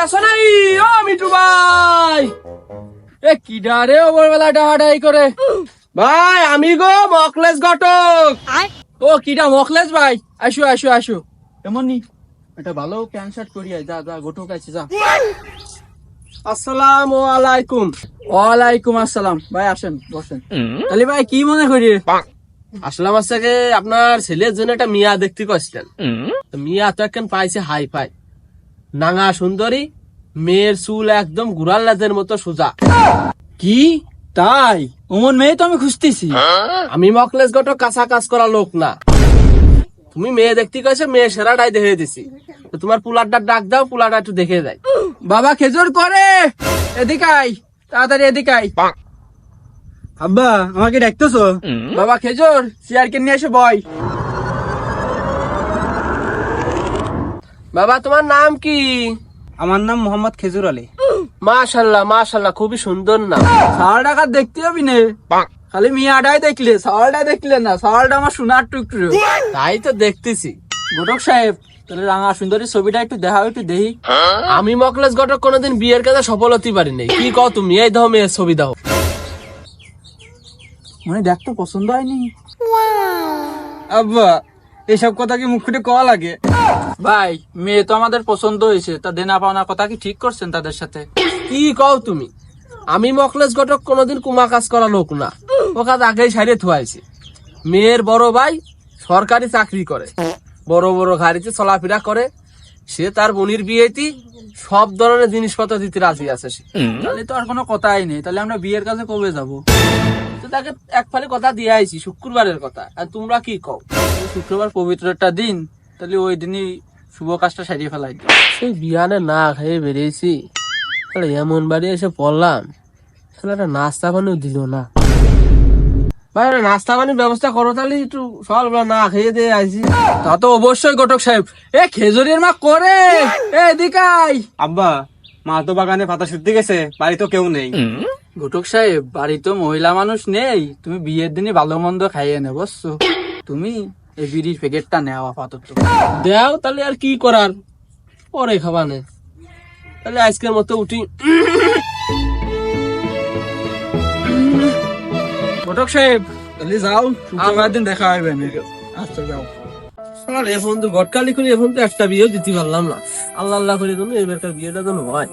আছো নাই? ও মিঠু ভাই, এ কি ডারে ওপরবেলা ডাহাডাই করে? ভাই আমি গো মকলেশ ঘটক। ও কিডা মকলেশ ভাই? আসো আসো আসো। এমনি এটা ভালো প্যান্ট শার্ট করিয়া যা যা ঘটক আছে যা। আসসালামু আলাইকুম। ওয়ালাইকুম আসসালাম। ভাই আসেন বসেন। তাহলে ভাই কি মনে করি? আসলাম আজকে আপনার ছেলের জন্য একটা মিয়া দেখতে কইছিলেন। মিয়া তো এখন পাইছে হাই ফাই, নাঙা সুন্দরী, মেয়ের চুল একদম গুড়াল লাজের মতো সোজা। কি তাই? ওমন মেয়ে তো আমি খুঁজতেছি। আমি মকলেশ ঘটক কাঁচা কাজ করা লোক না। তুমি মেয়ে দেখতে কইছো, মেয়ে সেরাটাই দেখে দিছি। তো তোমার পুলারটা ডাক দাও, পুলারটা একটু দেখে যায়। বাবা খেজুর করে এদিকে আই, তাড়াতাড়ি এদিকে আই। আব্বা আমাকে ডাকতেছো? বাবা খেজুর চেয়ারকে নিয়ে এসে বয়। বাবা তোমার নাম কি? আমার নাম মোহাম্মদ খেজুর আলী। মাশাল্লাহ মাশাল্লাহ, খুবই সুন্দর নাম। সাওয়াল টাকা দেখতে হবে না, খালি মিয়াটাই দেখলে, সাওয়ালটা দেখলে না। সাওয়ালটা আমার সোনার টুকরো। তাই তো দেখতেছি। ঘটক সাহেব তাহলে রাঙা সুন্দরী ছবিটা একটু দেখাও, একটু দেখি। আমি মকলেশ ঘটক কোনোদিন বিয়ের কাজে সফল হতে পারি নাই। কি কও তুমি? এই দাও মেয়ের ছবি দাও। মানে দেখতে পছন্দ হয়নি? আব্বা এইসব কথা কি মুখ ফুটে কওয়া লাগে? ভাই মেয়ে তো আমাদের পছন্দ হয়েছে, তা দেনা পাওনা কথা কি ঠিক করছেন তাদের সাথে? কি কও তুমি? আমি মকলেশ ঘটক কোনোদিন কুমা কাজ করা লোক না। ও কাজ আগেই সারিয়ে থুয়াইছি। মেয়ের বড় ভাই সরকারি চাকরি করে, বড় বড় গাড়িতে চলাফেরা করে। সে তার বোনের বিয়েতে সব ধরনের জিনিসপত্র দিতে রাজি আছে। সে তাহলে তো আর কোনো কথাই নেই। তাহলে আমরা বিয়ের কাছে কবে যাব? তো তাকে এক ফালি কথা দিয়ে আইছি, শুক্রবারের কথা। আর তোমরা কি কও? শুক্রবার পবিত্র একটা দিন, তাহলে ওই দিনই শুভ কাজটা সারিয়ে ফেলাই। সেই বিয়ানে না খেয়ে বেরিয়েছি, তাহলে এমন বাড়ি এসে পড়লাম, তাহলে একটা নাস্তা পানিও দিল না। ভাই একটা নাস্তা পানির ব্যবস্থা করো, তাহলে একটু সকালবেলা না খেয়ে দিয়ে আইছি। তা তো অবশ্যই ঘটক সাহেব। এ খেজুরির মা করে এদিকাই। আব্বা মা তো বাগানে পাতা শুনতে গেছে, বাড়ি তো কেউ নেই। ঘটক সাহেব বাড়ি তো মহিলা মানুষ নেই, তুমি বিয়ের দিনই ভালো মন্দ খাইয়ে নে বুঝছো। তুমি এই বিড়ির প্যাকেটটা নেও আপাতত। দেও তাহলে আর কি করার, পরে খাবানে। তাহলে আজকের মতো উঠি। ঘটক সাহেব তাহলে যাও, শুক্রবার দিন দেখা হবে। আচ্ছা যাও। এখন তো গটকালি করে এখন তো একটা বিয়েও দিতে পারলাম না। আল্লাহ আল্লাহ করে এবারকার বিয়েটা যেন হয়।